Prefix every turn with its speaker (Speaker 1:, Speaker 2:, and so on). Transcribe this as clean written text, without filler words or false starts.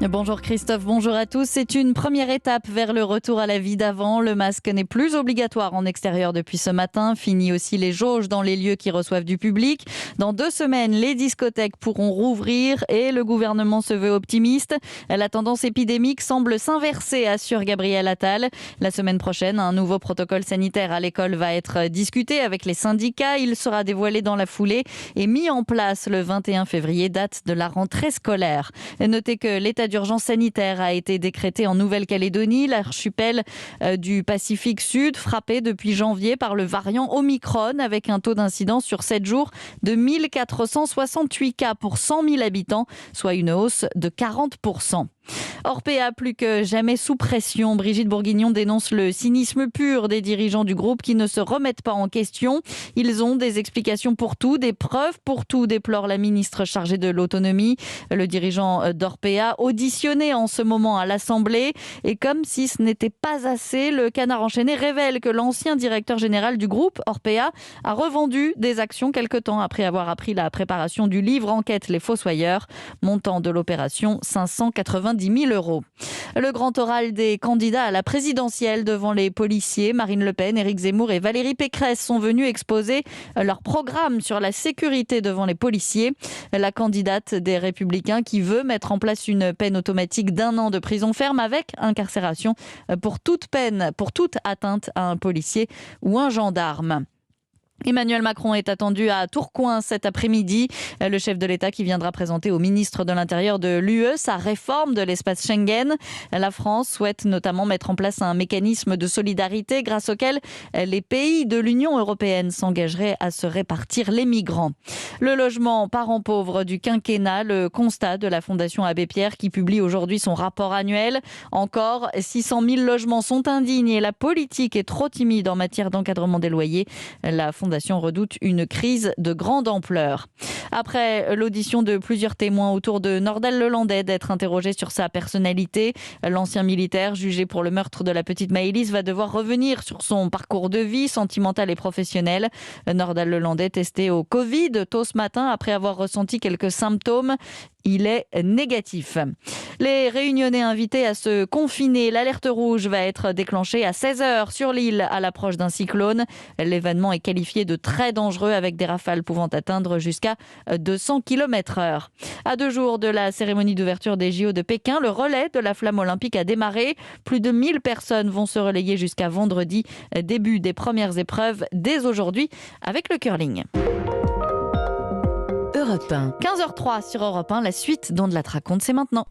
Speaker 1: Bonjour Christophe, bonjour à tous. C'est une première étape vers le retour à la vie d'avant. Le masque n'est plus obligatoire en extérieur depuis ce matin. Fini aussi les jauges dans les lieux qui reçoivent du public. Dans 2 semaines, les discothèques pourront rouvrir et le gouvernement se veut optimiste. La tendance épidémique semble s'inverser, assure Gabriel Attal. La semaine prochaine, un nouveau protocole sanitaire à l'école va être discuté avec les syndicats. Il sera dévoilé dans la foulée et mis en place le 21 février, date de la rentrée scolaire. Notez que l'état d'urgence sanitaire a été décrété en Nouvelle-Calédonie, l'archipel du Pacifique Sud, frappé depuis janvier par le variant Omicron, avec un taux d'incidence sur 7 jours de 1468 cas pour 100 000 habitants, soit une hausse de 40%. Orpea plus que jamais sous pression. Brigitte Bourguignon dénonce le cynisme pur des dirigeants du groupe qui ne se remettent pas en question. Ils ont des explications pour tout, des preuves pour tout, déplore la ministre chargée de l'autonomie. Le dirigeant d'Orpea, auditionné en ce moment à l'Assemblée. Et comme si ce n'était pas assez, le Canard enchaîné révèle que l'ancien directeur général du groupe, Orpea, a revendu des actions quelque temps après avoir appris la préparation du livre Enquête les Fossoyeurs. Montant de l'opération, 590 000 euros. Le grand oral des candidats à la présidentielle devant les policiers, Marine Le Pen, Éric Zemmour et Valérie Pécresse sont venus exposer leur programme sur la sécurité devant les policiers. La candidate des Républicains qui veut mettre en place une peine automatique d'1 an de prison ferme avec incarcération pour toute peine, pour toute atteinte à un policier ou un gendarme. Emmanuel Macron est attendu à Tourcoing cet après-midi. Le chef de l'État qui viendra présenter au ministre de l'Intérieur de l'UE sa réforme de l'espace Schengen. La France souhaite notamment mettre en place un mécanisme de solidarité grâce auquel les pays de l'Union européenne s'engageraient à se répartir les migrants. Le logement parents pauvres du quinquennat, le constat de la Fondation Abbé Pierre qui publie aujourd'hui son rapport annuel. Encore 600 000 logements sont indignes et la politique est trop timide en matière d'encadrement des loyers. La Fondation redoute une crise de grande ampleur. Après l'audition de plusieurs témoins autour de Nordal Lelandais d'être interrogé sur sa personnalité, l'ancien militaire jugé pour le meurtre de la petite Maëlys va devoir revenir sur son parcours de vie sentimental et professionnel. Nordal Lelandais testé au Covid tôt ce matin après avoir ressenti quelques symptômes. Il est négatif. Les Réunionnais invités à se confiner. L'alerte rouge va être déclenchée à 16h sur l'île à l'approche d'un cyclone. L'événement est qualifié de très dangereux avec des rafales pouvant atteindre jusqu'à 200 km/h. À 2 jours de la cérémonie d'ouverture des JO de Pékin, le relais de la flamme olympique a démarré. Plus de 1000 personnes vont se relayer jusqu'à vendredi. Début des premières épreuves dès aujourd'hui avec le curling.
Speaker 2: Europe 1.
Speaker 1: 15h03 sur Europe 1, la suite d'On de la raconte, c'est maintenant.